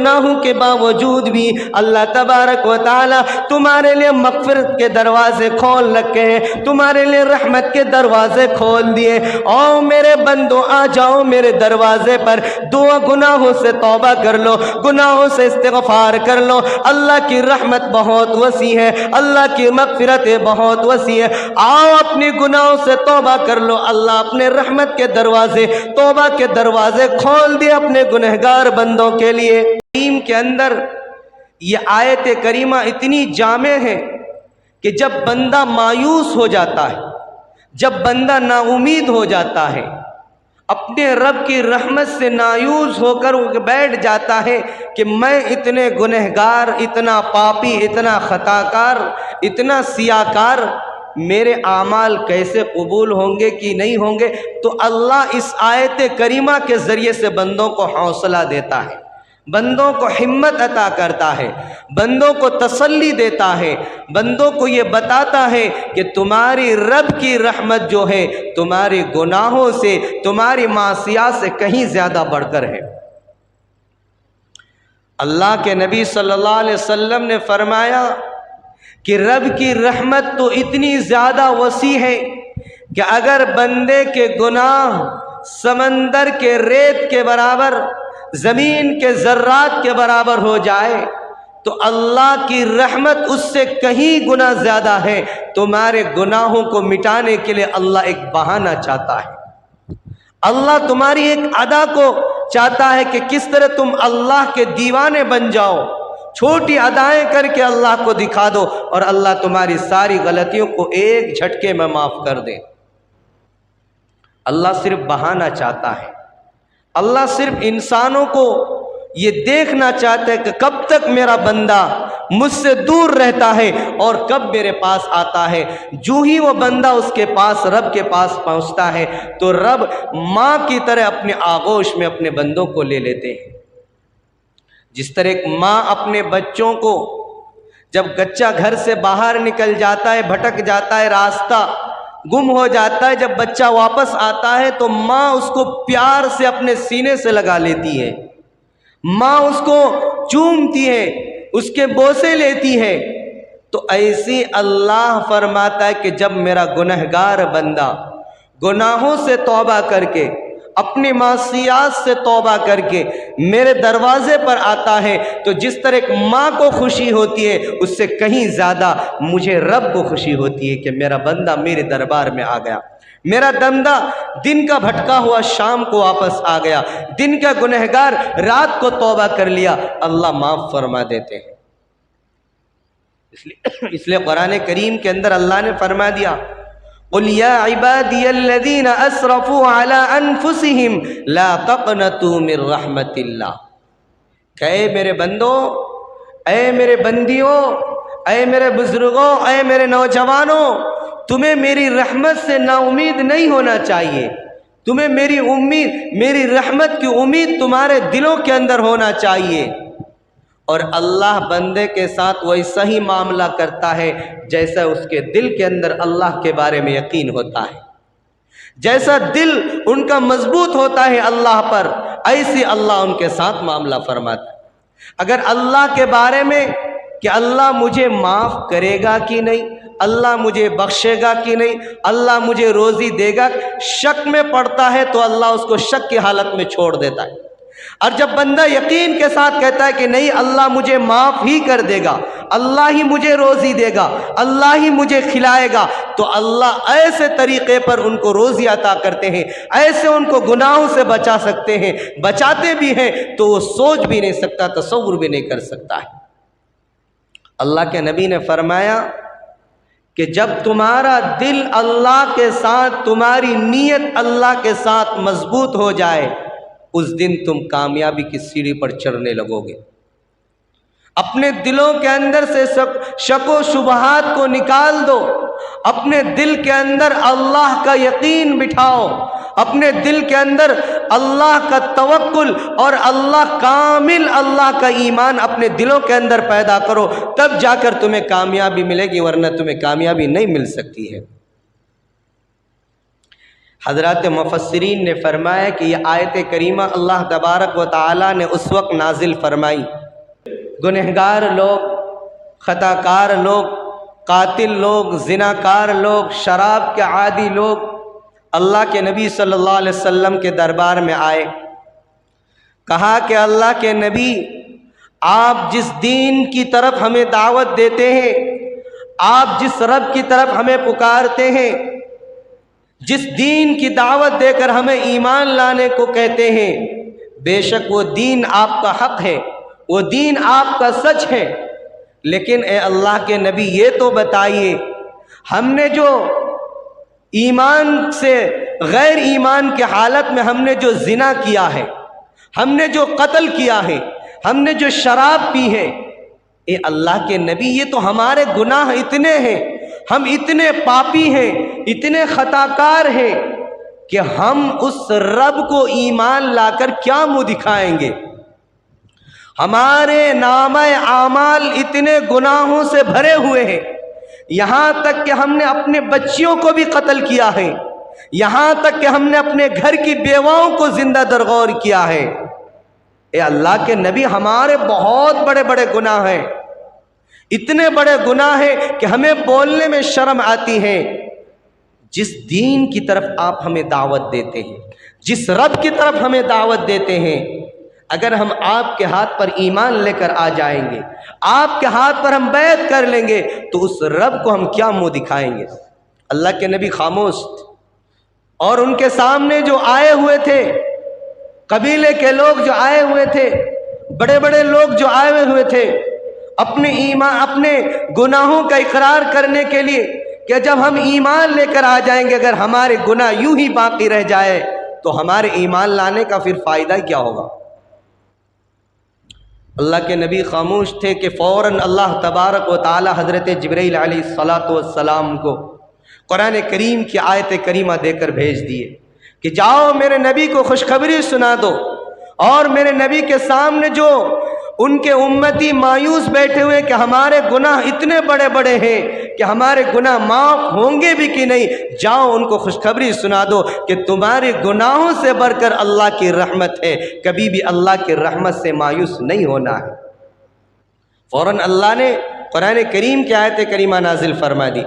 گناہوں کے باوجود بھی اللہ تبارک و تعالی تمہارے لیے مغفرت کے دروازے کھول رکھے ہیں، تمہارے لیے رحمت کے دروازے کھول دیے۔ او میرے بندو، آ جاؤ میرے دروازے پر، دعا گناہوں سے توبہ کر لو، گناہوں سے استغفار کر لو۔ اللہ کی رحمت بہت وسیع ہے، اللہ کی مغفرت بہت وسیع ہے۔ آؤ اپنی گناہوں سے توبہ کر لو، اللہ اپنے رحمت کے دروازے، توبہ کے دروازے کھول دیے اپنے گنہگار بندوں کے لیے۔ کریم کے اندر یہ آیت کریمہ اتنی جامع ہے کہ جب بندہ مایوس ہو جاتا ہے، جب بندہ نا امید ہو جاتا ہے، اپنے رب کی رحمت سے مایوس ہو کر بیٹھ جاتا ہے کہ میں اتنے گنہگار، اتنا پاپی، اتنا خطاکار، اتنا سیاکار، میرے اعمال کیسے قبول ہوں گے کہ نہیں ہوں گے، تو اللہ اس آیت کریمہ کے ذریعے سے بندوں کو حوصلہ دیتا ہے، بندوں کو ہمت عطا کرتا ہے، بندوں کو تسلی دیتا ہے، بندوں کو یہ بتاتا ہے کہ تمہاری رب کی رحمت جو ہے تمہارے گناہوں سے، تمہاری معصیات سے کہیں زیادہ بڑھ کر ہے۔ اللہ کے نبی صلی اللہ علیہ وسلم نے فرمایا کہ رب کی رحمت تو اتنی زیادہ وسیع ہے کہ اگر بندے کے گناہ سمندر کے ریت کے برابر، زمین کے ذرات کے برابر ہو جائے تو اللہ کی رحمت اس سے کہیں گنا زیادہ ہے۔ تمہارے گناہوں کو مٹانے کے لیے اللہ ایک بہانہ چاہتا ہے، اللہ تمہاری ایک ادا کو چاہتا ہے کہ کس طرح تم اللہ کے دیوانے بن جاؤ، چھوٹی ادائیں کر کے اللہ کو دکھا دو اور اللہ تمہاری ساری غلطیوں کو ایک جھٹکے میں معاف کر دے۔ اللہ صرف بہانہ چاہتا ہے، اللہ صرف انسانوں کو یہ دیکھنا چاہتا ہے کہ کب تک میرا بندہ مجھ سے دور رہتا ہے اور کب میرے پاس آتا ہے۔ جو ہی وہ بندہ اس کے پاس، رب کے پاس پہنچتا ہے تو رب ماں کی طرح اپنے آغوش میں اپنے بندوں کو لے لیتے ہیں۔ جس طرح ایک ماں اپنے بچوں کو، جب بچہ گھر سے باہر نکل جاتا ہے، بھٹک جاتا ہے، راستہ گم ہو جاتا ہے، جب بچہ واپس آتا ہے تو ماں اس کو پیار سے اپنے سینے سے لگا لیتی ہے، ماں اس کو چومتی ہے، اس کے بوسے لیتی ہے۔ تو ایسی اللہ فرماتا ہے کہ جب میرا گنہگار بندہ گناہوں سے توبہ کر کے، اپنی معصیات سے توبہ کر کے میرے دروازے پر آتا ہے تو جس طرح ایک ماں کو خوشی ہوتی ہے اس سے کہیں زیادہ مجھے رب کو خوشی ہوتی ہے کہ میرا بندہ میرے دربار میں آ گیا، میرا بندہ دن کا بھٹکا ہوا شام کو واپس آ گیا، دن کا گنہگار رات کو توبہ کر لیا، اللہ معاف فرما دیتے ہیں۔ اس لیے قرآن کریم کے اندر اللہ نے فرما دیا، قُلْ يَا عِبَادِيَ الَّذِينَ أَسْرَفُوا عَلَىٰ أَنفُسِهِمْ لَا تَقْنَطُوا مِن رَحْمَةِ اللَّهِ کہ اے میرے بندوں، اے میرے بندیوں، اے میرے بزرگوں، اے میرے نوجوانوں، تمہیں میری رحمت سے نا امید نہیں ہونا چاہیے، تمہیں میری رحمت کی امید تمہارے دلوں کے اندر ہونا چاہیے۔ اور اللہ بندے کے ساتھ ویسا ہی معاملہ کرتا ہے جیسا اس کے دل کے اندر اللہ کے بارے میں یقین ہوتا ہے، جیسا دل ان کا مضبوط ہوتا ہے اللہ پر، ایسی اللہ ان کے ساتھ معاملہ فرماتا ہے۔ اگر اللہ کے بارے میں کہ اللہ مجھے معاف کرے گا کہ نہیں، اللہ مجھے بخشے گا کہ نہیں، اللہ مجھے روزی دے گا، شک میں پڑتا ہے تو اللہ اس کو شک کی حالت میں چھوڑ دیتا ہے۔ اور جب بندہ یقین کے ساتھ کہتا ہے کہ نہیں اللہ مجھے معاف ہی کر دے گا، اللہ ہی مجھے روزی دے گا، اللہ ہی مجھے کھلائے گا، تو اللہ ایسے طریقے پر ان کو روزی عطا کرتے ہیں، ایسے ان کو گناہوں سے بچا سکتے ہیں، بچاتے بھی ہیں تو وہ سوچ بھی نہیں سکتا، تصور بھی نہیں کر سکتا ہے۔ اللہ کے نبی نے فرمایا کہ جب تمہارا دل اللہ کے ساتھ، تمہاری نیت اللہ کے ساتھ مضبوط ہو جائے، اس دن تم کامیابی کی سیڑھی پر چڑھنے لگو گے۔ اپنے دلوں کے اندر سے شک و شبہات کو نکال دو، اپنے دل کے اندر اللہ کا یقین بٹھاؤ، اپنے دل کے اندر اللہ کا توکل اور کامل اللہ کا ایمان اپنے دلوں کے اندر پیدا کرو، تب جا کر تمہیں کامیابی ملے گی، ورنہ تمہیں کامیابی نہیں مل سکتی ہے۔ حضرات مفسرین نے فرمایا کہ یہ آیت کریمہ اللہ تبارک و تعالی نے اس وقت نازل فرمائی گنہگار لوگ، خطا کار لوگ، قاتل لوگ، زناکار لوگ، شراب کے عادی لوگ اللہ کے نبی صلی اللہ علیہ وسلم کے دربار میں آئے۔ کہا کہ اللہ کے نبی، آپ جس دین کی طرف ہمیں دعوت دیتے ہیں، آپ جس رب کی طرف ہمیں پکارتے ہیں، جس دین کی دعوت دے کر ہمیں ایمان لانے کو کہتے ہیں، بے شک وہ دین آپ کا حق ہے، وہ دین آپ کا سچ ہے، لیکن اے اللہ کے نبی یہ تو بتائیے، ہم نے جو ایمان سے غیر ایمان کے حالت میں ہم نے جو زنا کیا ہے، ہم نے جو قتل کیا ہے، ہم نے جو شراب پی ہے، اے اللہ کے نبی یہ تو ہمارے گناہ اتنے ہیں، ہم اتنے پاپی ہیں، اتنے خطا کار ہیں کہ ہم اس رب کو ایمان لا کر کیا منہ دکھائیں گے؟ ہمارے نامہ اعمال اتنے گناہوں سے بھرے ہوئے ہیں، یہاں تک کہ ہم نے اپنے بچیوں کو بھی قتل کیا ہے، یہاں تک کہ ہم نے اپنے گھر کی بیواؤں کو زندہ درگور کیا ہے۔ اے اللہ کے نبی ہمارے بہت بڑے بڑے گناہ ہیں، اتنے بڑے گناہ ہیں کہ ہمیں بولنے میں شرم آتی ہے۔ جس دین کی طرف آپ ہمیں دعوت دیتے ہیں، جس رب کی طرف ہمیں دعوت دیتے ہیں، اگر ہم آپ کے ہاتھ پر ایمان لے کر آ جائیں گے، آپ کے ہاتھ پر ہم بیعت کر لیں گے، تو اس رب کو ہم کیا منہ دکھائیں گے؟ اللہ کے نبی خاموش تھے، اور ان کے سامنے جو آئے ہوئے تھے، قبیلے کے لوگ جو آئے ہوئے تھے، بڑے بڑے لوگ جو آئے ہوئے تھے، اپنے ایمان، اپنے گناہوں کا اقرار کرنے کے لیے کہ جب ہم ایمان لے کر آ جائیں گے، اگر ہمارے گناہ یوں ہی باقی رہ جائے تو ہمارے ایمان لانے کا پھر فائدہ کیا ہوگا؟ اللہ کے نبی خاموش تھے کہ فوراً اللہ تبارک و تعالی حضرت جبرائیل علیہ السلام کو قرآن کریم کی آیت کریمہ دے کر بھیج دیے کہ جاؤ میرے نبی کو خوشخبری سنا دو، اور میرے نبی کے سامنے جو ان کے امتی مایوس بیٹھے ہوئے کہ ہمارے گناہ اتنے بڑے بڑے ہیں کہ ہمارے گناہ معاف ہوں گے بھی کہ نہیں، جاؤ ان کو خوشخبری سنا دو کہ تمہارے گناہوں سے بڑھ کر اللہ کی رحمت ہے، کبھی بھی اللہ کی رحمت سے مایوس نہیں ہونا ہے۔ فوراً اللہ نے قرآن کریم کی آیت کریمہ نازل فرما دی،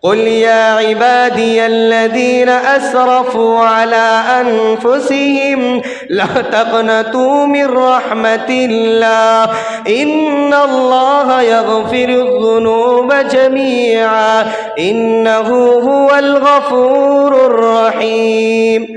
قل یا عبادی الذین اسرفوا علی انفسهم لا تقنطوا من رحمت اللہ ان اللہ یغفر الذنوب جمیعا انہ هو الغفور الرحیم۔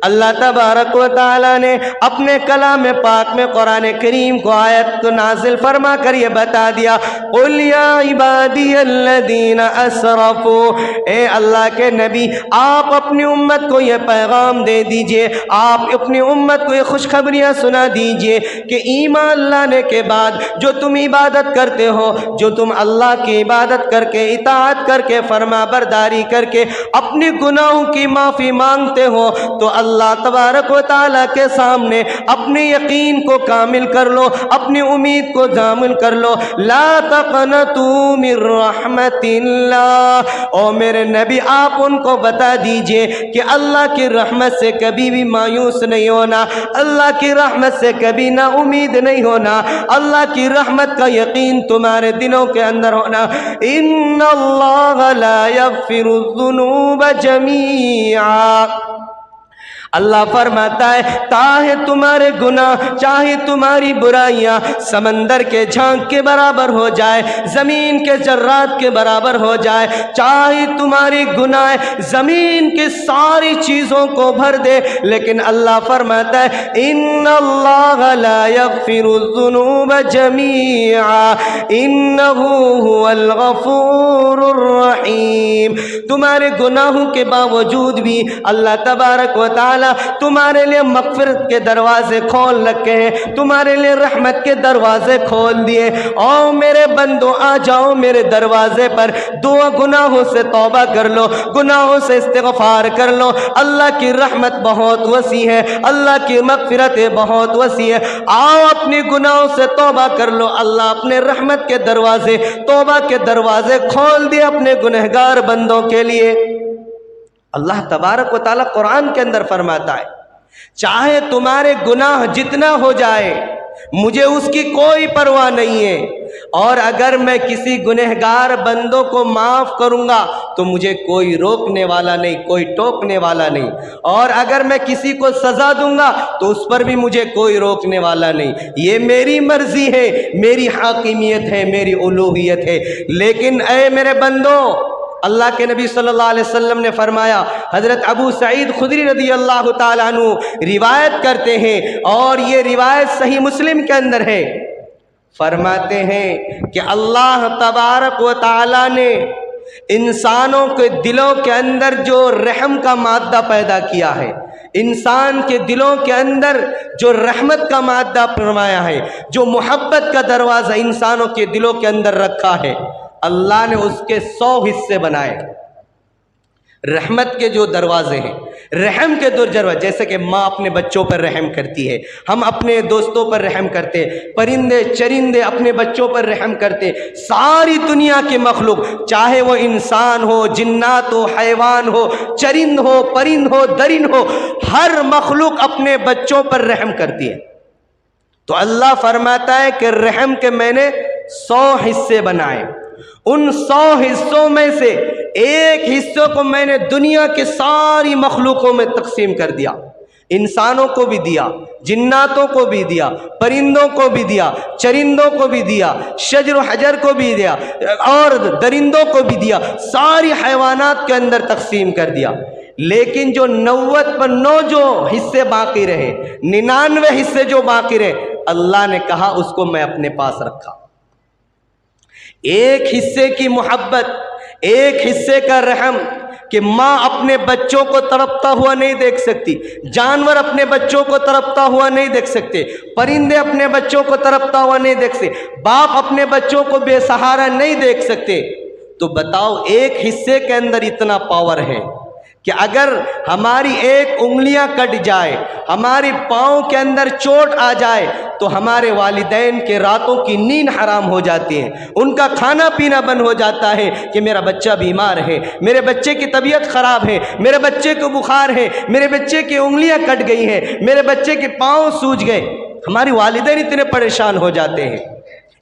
اللہ تبارک و تعالیٰ نے اپنے کلام پاک میں قرآن کریم کو آیت کو نازل فرما کر یہ بتا دیا، قل یا عبادی الذین اسرفوا، اے اللہ کے نبی آپ اپنی امت کو یہ پیغام دے دیجئے، آپ اپنی امت کو یہ خوشخبریاں سنا دیجئے کہ ایمان لانے کے بعد جو تم عبادت کرتے ہو، جو تم اللہ کی عبادت کر کے، اطاعت کر کے، فرما برداری کر کے اپنی گناہوں کی معافی مانگتے ہو، تو اللہ تبارک و تعالیٰ کے سامنے اپنے یقین کو کامل کر لو، اپنی امید کو کامل کر لو۔ لا تقنطوا من رحمت اللہ، او میرے نبی آپ ان کو بتا دیجئے کہ اللہ کی رحمت سے کبھی بھی مایوس نہیں ہونا، اللہ کی رحمت سے کبھی نا امید نہیں ہونا، اللہ کی رحمت کا یقین تمہارے دلوں کے اندر ہونا۔ ان اللہ لا یغفر الذنوب جمیعا، اللہ فرماتا ہے چاہے تمہارے گناہ، چاہے تمہاری برائیاں سمندر کے جھانک کے برابر ہو جائے، زمین کے ذرات کے برابر ہو جائے، چاہے تمہاری گناہ زمین کی ساری چیزوں کو بھر دے، لیکن اللہ فرماتا ہے ان اللہ لا یغفر الذنوب جمیعا انہ هو الغفور الرحیم۔ تمہارے گناہوں کے باوجود بھی اللہ تبارک و تعالی تمہارے لیے مغفرت کے دروازے کھول رکھے ہیں، تمہارے لیے رحمت کے دروازے کھول دیے۔ او میرے بندو آ جاؤ میرے دروازے پر، دعا گناہوں سے توبہ کر لو، گناہوں سے استغفار کر لو، اللہ کی رحمت بہت وسیع ہے، اللہ کی مغفرت بہت وسیع ہے، آؤ اپنی گناہوں سے توبہ کر لو۔ اللہ اپنے رحمت کے دروازے، توبہ کے دروازے کھول دیے اپنے گنہگار بندوں کے لیے۔ اللہ تبارک و تعالیٰ قرآن کے اندر فرماتا ہے چاہے تمہارے گناہ جتنا ہو جائے مجھے اس کی کوئی پرواہ نہیں ہے، اور اگر میں کسی گنہگار بندوں کو معاف کروں گا تو مجھے کوئی روکنے والا نہیں، کوئی ٹوکنے والا نہیں، اور اگر میں کسی کو سزا دوں گا تو اس پر بھی مجھے کوئی روکنے والا نہیں۔ یہ میری مرضی ہے، میری حاکمیت ہے، میری الوہیت ہے۔ لیکن اے میرے بندو، اللہ کے نبی صلی اللہ علیہ وسلم نے فرمایا، حضرت ابو سعید خدری رضی اللہ تعالیٰ عنہ روایت کرتے ہیں، اور یہ روایت صحیح مسلم کے اندر ہے، فرماتے ہیں کہ اللہ تبارک و تعالیٰ نے انسانوں کے دلوں کے اندر جو رحم کا مادہ پیدا کیا ہے، انسان کے دلوں کے اندر جو رحمت کا مادہ فرمایا ہے، جو محبت کا دروازہ انسانوں کے دلوں کے اندر رکھا ہے، اللہ نے اس کے 100 حصے بنائے۔ رحمت کے جو دروازے ہیں، رحم کے دروازے، جیسے کہ ماں اپنے بچوں پر رحم کرتی ہے، ہم اپنے دوستوں پر رحم کرتے، پرندے چرندے اپنے بچوں پر رحم کرتے، ساری دنیا کی مخلوق، چاہے وہ انسان ہو، جنات ہو، حیوان ہو، چرند ہو، پرند ہو، درند ہو، ہر مخلوق اپنے بچوں پر رحم کرتی ہے۔ تو اللہ فرماتا ہے کہ رحم کے میں نے 100 حصے بنائے، ان 100 حصوں میں سے ایک حصوں کو میں نے دنیا کے ساری مخلوقوں میں تقسیم کر دیا، انسانوں کو بھی دیا، جناتوں کو بھی دیا، پرندوں کو بھی دیا، چرندوں کو بھی دیا، شجر و حجر کو بھی دیا، اور درندوں کو بھی دیا، ساری حیوانات کے اندر تقسیم کر دیا۔ لیکن جو 90 جو حصے باقی رہے، 99 حصے جو باقی رہے، اللہ نے کہا اس کو میں اپنے پاس رکھا۔ ایک حصے کی محبت، ایک حصے کا رحم، کہ ماں اپنے بچوں کو تڑپتا ہوا نہیں دیکھ سکتی، جانور اپنے بچوں کو تڑپتا ہوا نہیں دیکھ سکتے، پرندے اپنے بچوں کو تڑپتا ہوا نہیں دیکھ سکتے، باپ اپنے بچوں کو بے سہارا نہیں دیکھ سکتے۔ تو بتاؤ ایک حصے کے اندر اتنا پاور ہے کہ اگر ہماری ایک انگلیاں کٹ جائے، ہماری پاؤں کے اندر چوٹ آ جائے تو ہمارے والدین کے راتوں کی نیند حرام ہو جاتی ہے، ان کا کھانا پینا بند ہو جاتا ہے کہ میرا بچہ بیمار ہے، میرے بچے کی طبیعت خراب ہے، میرے بچے کو بخار ہے، میرے بچے کی انگلیاں کٹ گئی ہیں، میرے بچے کے پاؤں سوج گئے، ہماری والدین اتنے پریشان ہو جاتے ہیں۔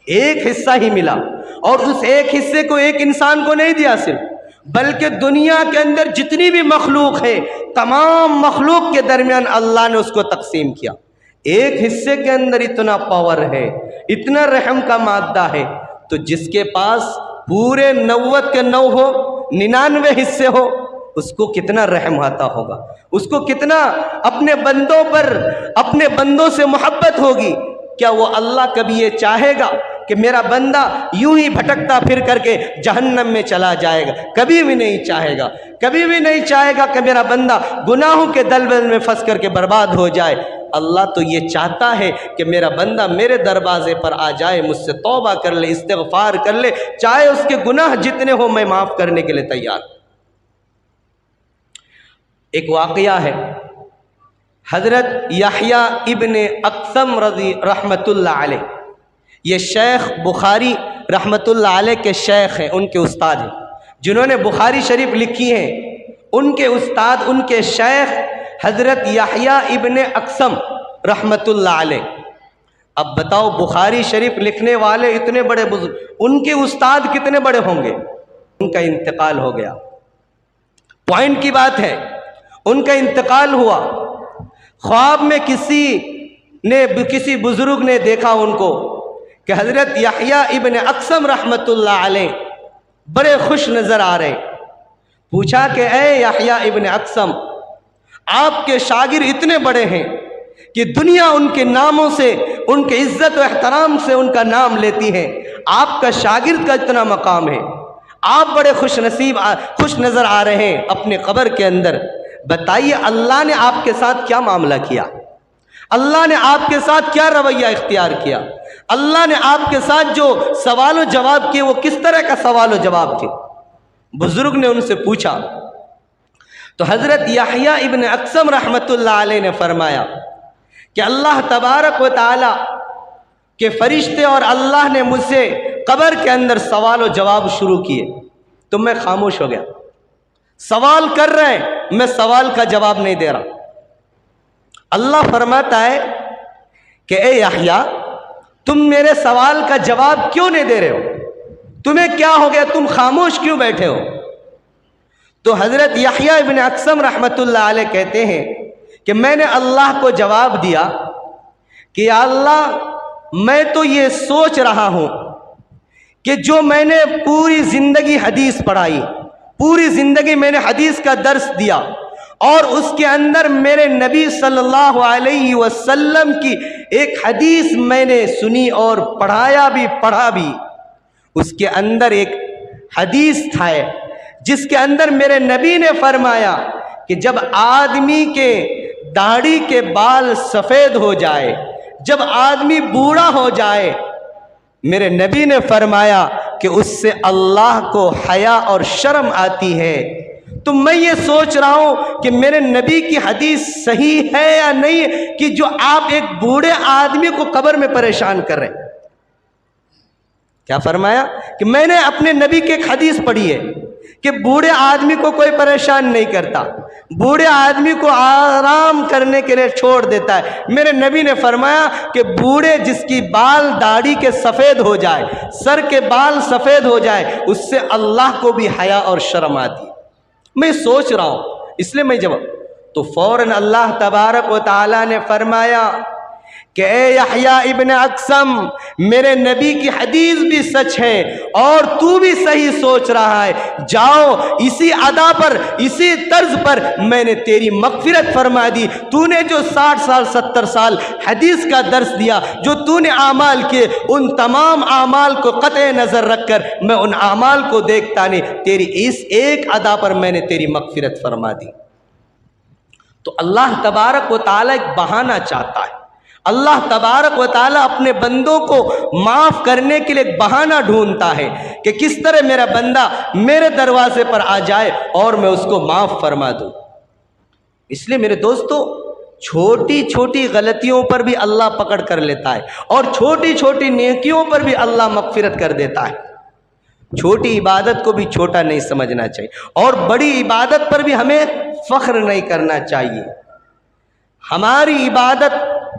ایک حصہ ہی ملا، اور اس ایک حصے کو ایک انسان کو نہیں دیا صرف، بلکہ دنیا کے اندر جتنی بھی مخلوق ہے تمام مخلوق کے درمیان اللہ نے اس کو تقسیم کیا۔ ایک حصے کے اندر اتنا پاور ہے، اتنا رحم کا مادہ ہے، تو جس کے پاس پورے 90 کے 9 ہو، 99 حصے ہو، اس کو کتنا رحم آتا ہوگا، اس کو کتنا اپنے بندوں پر، اپنے بندوں سے محبت ہوگی۔ کیا وہ اللہ کبھی یہ چاہے گا کہ میرا بندہ یوں ہی بھٹکتا پھر کر کے جہنم میں چلا جائے گا؟ کبھی بھی نہیں چاہے گا، کبھی بھی نہیں چاہے گا کہ میرا بندہ گناہوں کے دلدل میں پھنس کر کے برباد ہو جائے۔ اللہ تو یہ چاہتا ہے کہ میرا بندہ میرے دروازے پر آ جائے، مجھ سے توبہ کر لے، استغفار کر لے، چاہے اس کے گناہ جتنے ہو میں معاف کرنے کے لیے تیار۔ ایک واقعہ ہے، حضرت یحییٰ ابن اقسم رضی رحمت اللہ علیہ، یہ شیخ بخاری رحمت اللہ علیہ کے شیخ ہیں، ان کے استاد ہیں، جنہوں نے بخاری شریف لکھی ہیں، ان کے استاد، ان کے شیخ حضرت یحییٰ ابن اقسم رحمت اللہ علیہ۔ اب بتاؤ بخاری شریف لکھنے والے اتنے بڑے بزرگ، ان کے استاد کتنے بڑے ہوں گے؟ ان کا انتقال ہو گیا، پوائنٹ کی بات ہے، ان کا انتقال ہوا۔ خواب میں کسی بزرگ نے دیکھا ان کو کہ حضرت یحییٰ ابن اقسم رحمت اللہ علیہ بڑے خوش نظر آ رہے۔ پوچھا کہ اے یحییٰ ابن اقسم، آپ کے شاگرد اتنے بڑے ہیں کہ دنیا ان کے ناموں سے، ان کے عزت و احترام سے ان کا نام لیتی ہے، آپ کا شاگرد کا اتنا مقام ہے، آپ بڑے خوش نظر آ رہے ہیں اپنے قبر کے اندر، بتائیے اللہ نے آپ کے ساتھ کیا معاملہ کیا؟ اللہ نے آپ کے ساتھ کیا رویہ اختیار کیا؟ اللہ نے آپ کے ساتھ جو سوال و جواب کیے وہ کس طرح کا سوال و جواب تھے؟ بزرگ نے ان سے پوچھا تو حضرت یحییٰ ابن اقسم رحمت اللہ علیہ نے فرمایا کہ اللہ تبارک و تعالی کے فرشتے اور اللہ نے مجھ سے قبر کے اندر سوال و جواب شروع کیے، تو میں خاموش ہو گیا۔ سوال کر رہے ہیں میں سوال کا جواب نہیں دے رہا۔ اللہ فرماتا ہے کہ اے یحییٰ، تم میرے سوال کا جواب کیوں نہیں دے رہے ہو؟ تمہیں کیا ہو گیا؟ تم خاموش کیوں بیٹھے ہو؟ تو حضرت یحییٰ ابن اقسم رحمۃ اللہ علیہ کہتے ہیں کہ میں نے اللہ کو جواب دیا کہ یا اللہ، میں تو یہ سوچ رہا ہوں کہ جو میں نے پوری زندگی حدیث پڑھائی، پوری زندگی میں نے حدیث کا درس دیا، اور اس کے اندر میرے نبی صلی اللہ علیہ وسلم کی ایک حدیث میں نے سنی اور پڑھا بھی، اس کے اندر ایک حدیث تھا جس کے اندر میرے نبی نے فرمایا کہ جب آدمی کے داڑھی کے بال سفید ہو جائے، جب آدمی بوڑھا ہو جائے، میرے نبی نے فرمایا کہ اس سے اللہ کو حیا اور شرم آتی ہے۔ تو میں یہ سوچ رہا ہوں کہ میرے نبی کی حدیث صحیح ہے یا نہیں کہ جو آپ ایک بوڑھے آدمی کو قبر میں پریشان کر رہے ہیں۔ کیا فرمایا کہ میں نے اپنے نبی کی ایک حدیث پڑھی ہے کہ بوڑھے آدمی کو کوئی پریشان نہیں کرتا، بوڑھے آدمی کو آرام کرنے کے لیے چھوڑ دیتا ہے۔ میرے نبی نے فرمایا کہ بوڑھے جس کی بال داڑھی کے سفید ہو جائے، سر کے بال سفید ہو جائے، اس سے اللہ کو بھی حیا اور شرم آتی ہے۔ میں سوچ رہا ہوں، اس لیے میں جواب تو فوراً اللہ تبارک و تعالیٰ نے فرمایا کہ اے یحییٰ ابن اقسم، میرے نبی کی حدیث بھی سچ ہے اور تو بھی صحیح سوچ رہا ہے، جاؤ اسی ادا پر، اسی طرز پر میں نے تیری مغفرت فرما دی۔ تو نے جو 60 سال 70 سال حدیث کا درس دیا، جو تو نے اعمال کیے، ان تمام اعمال کو قطع نظر رکھ کر میں ان اعمال کو دیکھتا نہیں، تیری اس ایک ادا پر میں نے تیری مغفرت فرما دی۔ تو اللہ تبارک و تعالیٰ ایک بہانہ چاہتا ہے، اللہ تبارک و تعالیٰ اپنے بندوں کو معاف کرنے کے لیے ایک بہانہ ڈھونڈتا ہے کہ کس طرح میرا بندہ میرے دروازے پر آ جائے اور میں اس کو معاف فرما دوں۔ اس لیے میرے دوستو، چھوٹی چھوٹی غلطیوں پر بھی اللہ پکڑ کر لیتا ہے اور چھوٹی چھوٹی نیکیوں پر بھی اللہ مغفرت کر دیتا ہے۔ چھوٹی عبادت کو بھی چھوٹا نہیں سمجھنا چاہیے اور بڑی عبادت پر بھی ہمیں فخر نہیں کرنا چاہیے۔ ہماری عبادت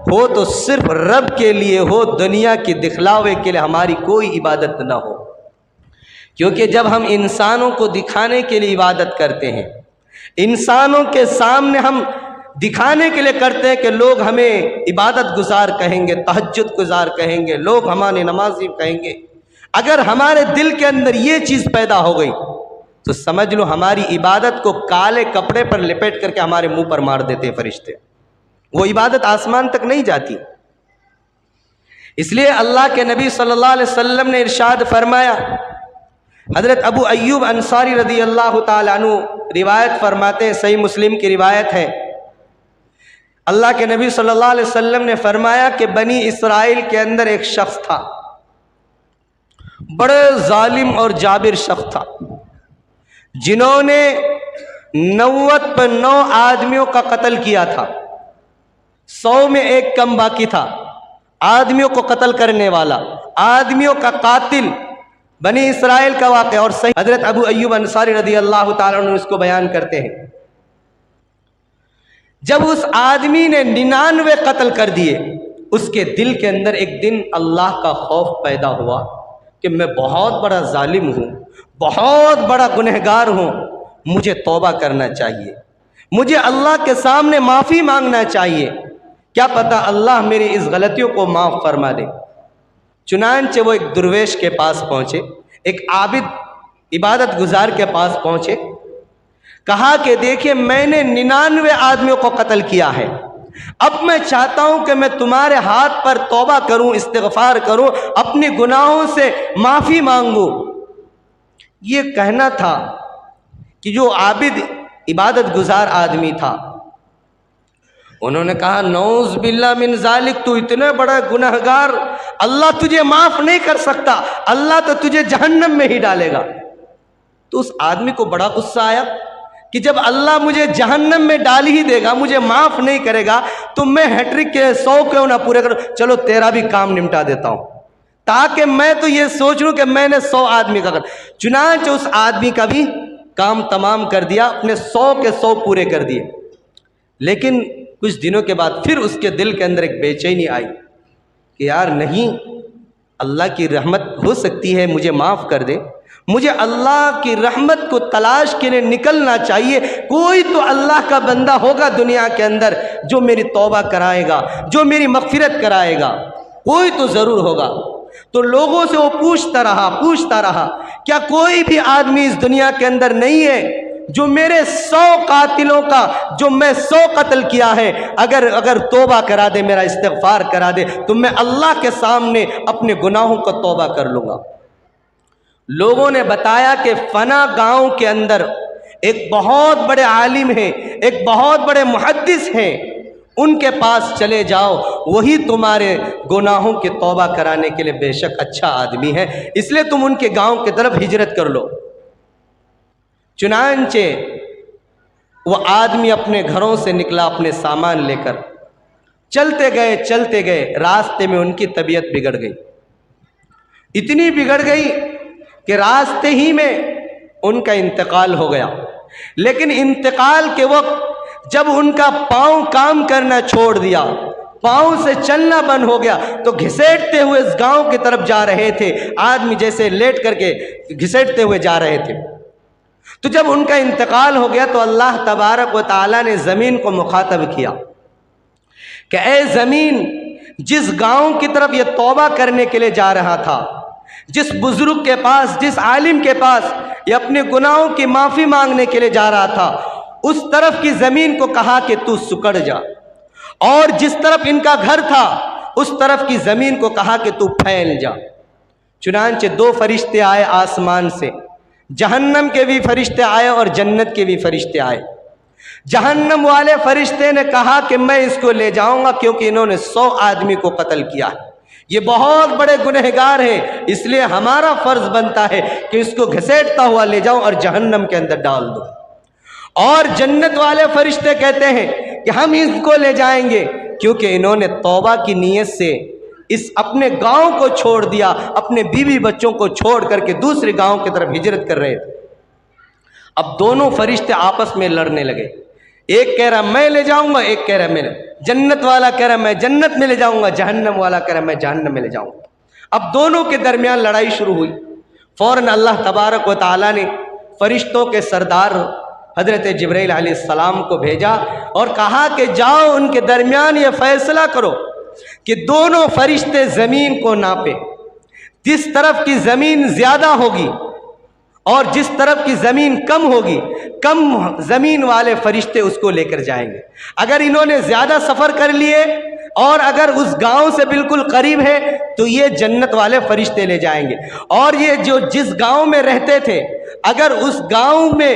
ہو تو صرف رب کے لیے ہو، دنیا کے دکھلاوے کے لیے ہماری کوئی عبادت نہ ہو، کیونکہ جب ہم انسانوں کو دکھانے کے لیے عبادت کرتے ہیں، انسانوں کے سامنے ہم دکھانے کے لیے کرتے ہیں کہ لوگ ہمیں عبادت گزار کہیں گے، تہجد گزار کہیں گے، لوگ ہمارے نمازی کہیں گے، اگر ہمارے دل کے اندر یہ چیز پیدا ہو گئی تو سمجھ لو ہماری عبادت کو کالے کپڑے پر لپیٹ کر کے ہمارے منہ پر مار دیتے ہیں فرشتے، وہ عبادت آسمان تک نہیں جاتی۔ اس لیے اللہ کے نبی صلی اللہ علیہ وسلم نے ارشاد فرمایا، حضرت ابو ایوب انصاری رضی اللہ تعالیٰ عنہ روایت فرماتے ہیں، صحیح مسلم کی روایت ہے، اللہ کے نبی صلی اللہ علیہ وسلم نے فرمایا کہ بنی اسرائیل کے اندر ایک شخص تھا، بڑے ظالم اور جابر شخص تھا، جنہوں نے 99 آدمیوں کا قتل کیا تھا، 100 میں ایک کم باقی تھا، آدمیوں کو قتل کرنے والا، آدمیوں کا قاتل، بنی اسرائیل کا واقعہ۔ اور صحیح حضرت ابو ایوب انصاری رضی اللہ تعالیٰ عنہ اس کو بیان کرتے ہیں، جب اس آدمی نے 99 قتل کر دیے، اس کے دل کے اندر ایک دن اللہ کا خوف پیدا ہوا کہ میں بہت بڑا ظالم ہوں، بہت بڑا گنہگار ہوں، مجھے توبہ کرنا چاہیے، مجھے اللہ کے سامنے معافی مانگنا چاہیے، کیا پتہ اللہ میری اس غلطیوں کو معاف فرما دے۔ چنانچہ وہ ایک درویش کے پاس پہنچے، ایک عابد عبادت گزار کے پاس پہنچے، کہا کہ دیکھیے میں نے 99 آدمیوں کو قتل کیا ہے، اب میں چاہتا ہوں کہ میں تمہارے ہاتھ پر توبہ کروں، استغفار کروں، اپنے گناہوں سے معافی مانگوں۔ یہ کہنا تھا کہ جو عابد عبادت گزار آدمی تھا، انہوں نے کہا نعوذ باللہ من ذالک، تو اتنے بڑا گنہگار، اللہ تجھے معاف نہیں کر سکتا، اللہ تو تجھے جہنم میں ہی ڈالے گا۔ تو اس آدمی کو بڑا غصہ آیا کہ جب اللہ مجھے جہنم میں ڈال ہی دے گا، مجھے معاف نہیں کرے گا، تو میں ہیٹرک کے 100 کیوں نہ پورے کروں، چلو تیرا بھی کام نمٹا دیتا ہوں، تاکہ میں تو یہ سوچ لوں کہ میں نے 100 آدمی کا قتل۔ چنانچہ اس آدمی کا بھی کام تمام کر دیا، اپنے 100 کے 100 پورے کر دیے، لیکن کچھ دنوں کے بعد پھر اس کے دل کے اندر ایک بے چینی آئی کہ یار نہیں، اللہ کی رحمت ہو سکتی ہے، مجھے معاف کر دے، مجھے اللہ کی رحمت کو تلاش کے لیے نکلنا چاہیے، کوئی تو اللہ کا بندہ ہوگا دنیا کے اندر جو میری توبہ کرائے گا، جو میری مغفرت کرائے گا، کوئی تو ضرور ہوگا۔ تو لوگوں سے وہ پوچھتا رہا کیا کوئی بھی آدمی اس دنیا کے اندر نہیں ہے جو میرے 100 قاتلوں کا، جو میں 100 قتل کیا ہے، اگر توبہ کرا دے، میرا استغفار کرا دے تو میں اللہ کے سامنے اپنے گناہوں کا توبہ کر لوں گا۔ لوگوں نے بتایا کہ فنا گاؤں کے اندر ایک بہت بڑے عالم ہیں، ایک بہت بڑے محدث ہیں، ان کے پاس چلے جاؤ، وہی تمہارے گناہوں کی توبہ کرانے کے لیے بے شک اچھا آدمی ہے، اس لیے تم ان کے گاؤں کی طرف ہجرت کر لو۔ چنانچہ وہ آدمی اپنے گھروں سے نکلا اپنے سامان لے کر، چلتے گئے، راستے میں ان کی طبیعت بگڑ گئی، اتنی بگڑ گئی کہ راستے ہی میں ان کا انتقال ہو گیا۔ لیکن انتقال کے وقت جب ان کا پاؤں کام کرنا چھوڑ دیا، پاؤں سے چلنا بند ہو گیا، تو گھسیٹتے ہوئے اس گاؤں کی طرف جا رہے تھے، آدمی جیسے لیٹ کر کے گھسیٹتے ہوئے جا رہے تھے۔ تو جب ان کا انتقال ہو گیا تو اللہ تبارک و تعالیٰ نے زمین کو مخاطب کیا کہ اے زمین، جس گاؤں کی طرف یہ توبہ کرنے کے لیے جا رہا تھا، جس بزرگ کے پاس، جس عالم کے پاس یہ اپنے گناہوں کی معافی مانگنے کے لیے جا رہا تھا، اس طرف کی زمین کو کہا کہ تو سکڑ جا، اور جس طرف ان کا گھر تھا اس طرف کی زمین کو کہا کہ تو پھیل جا۔ چنانچہ 2 فرشتے آئے آسمان سے، جہنم کے بھی فرشتے آئے اور جنت کے بھی فرشتے آئے۔ جہنم والے فرشتے نے کہا کہ میں اس کو لے جاؤں گا کیونکہ انہوں نے 100 آدمی کو قتل کیا ہے، یہ بہت بڑے گنہگار ہیں، اس لیے ہمارا فرض بنتا ہے کہ اس کو گھسیٹتا ہوا لے جاؤں اور جہنم کے اندر ڈال دو۔ اور جنت والے فرشتے کہتے ہیں کہ ہم اس کو لے جائیں گے کیونکہ انہوں نے توبہ کی نیت سے اس اپنے گاؤں کو چھوڑ دیا، اپنے بیوی بچوں کو چھوڑ کر کے دوسرے گاؤں کی طرف ہجرت کر رہے تھے۔ اب دونوں فرشتے آپس میں لڑنے لگے، ایک کہہ رہا میں لے جاؤں گا، ایک کہہ رہا میں، جنت والا کہہ رہا میں جنت میں لے جاؤں گا، جہنم والا کہہ رہا میں جہنم میں لے جاؤں گا۔ اب دونوں کے درمیان لڑائی شروع ہوئی۔ فوراً اللہ تبارک و تعالیٰ نے فرشتوں کے سردار حضرت جبرائیل علیہ السلام کو بھیجا اور کہا کہ جاؤ ان کے درمیان یہ فیصلہ کرو کہ دونوں فرشتے زمین کو ناپے، جس طرف کی زمین زیادہ ہوگی اور جس طرف کی زمین کم ہوگی، کم زمین والے فرشتے اس کو لے کر جائیں گے۔ اگر انہوں نے زیادہ سفر کر لیے اور اگر اس گاؤں سے بالکل قریب ہے تو یہ جنت والے فرشتے لے جائیں گے، اور یہ جو جس گاؤں میں رہتے تھے اگر اس گاؤں میں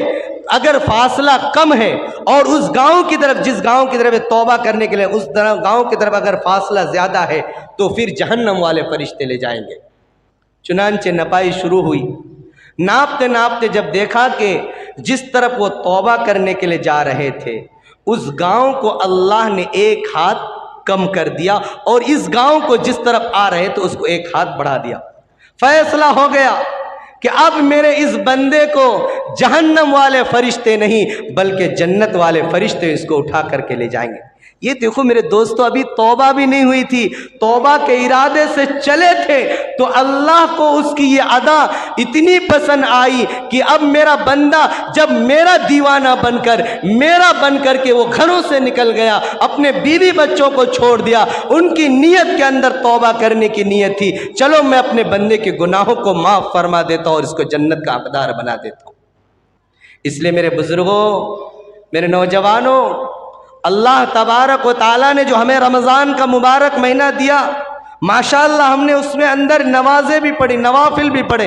اگر فاصلہ کم ہے اور اس گاؤں کی طرف، جس گاؤں کی طرف توبہ کرنے کے لیے اس گاؤں کی طرف اگر فاصلہ زیادہ ہے تو پھر جہنم والے فرشتے لے جائیں گے۔ چنانچہ نپائی شروع ہوئی، ناپتے ناپتے جب دیکھا کہ جس طرف وہ توبہ کرنے کے لیے جا رہے تھے اس گاؤں کو اللہ نے 1 ہاتھ کم کر دیا، اور اس گاؤں کو جس طرف آ رہے تو اس کو 1 ہاتھ بڑھا دیا۔ فیصلہ ہو گیا کہ اب میرے اس بندے کو جہنم والے فرشتے نہیں بلکہ جنت والے فرشتے اس کو اٹھا کر کے لے جائیں گے۔ یہ دیکھو میرے دوستو، ابھی توبہ بھی نہیں ہوئی تھی، توبہ کے ارادے سے چلے تھے تو اللہ کو اس کی یہ ادا اتنی پسند آئی کہ اب میرا بندہ جب میرا دیوانہ بن کر کے وہ گھروں سے نکل گیا، اپنے بیوی بچوں کو چھوڑ دیا، ان کی نیت کے اندر توبہ کرنے کی نیت تھی، چلو میں اپنے بندے کے گناہوں کو معاف فرما دیتا ہوں اور اس کو جنت کا حقدار بنا دیتا ہوں۔ اس لیے میرے بزرگوں، میرے نوجوانوں، اللہ تبارک و تعالیٰ نے جو ہمیں رمضان کا مبارک مہینہ دیا، ماشاءاللہ ہم نے اس میں اندر نمازیں بھی پڑھی، نوافل بھی پڑھے،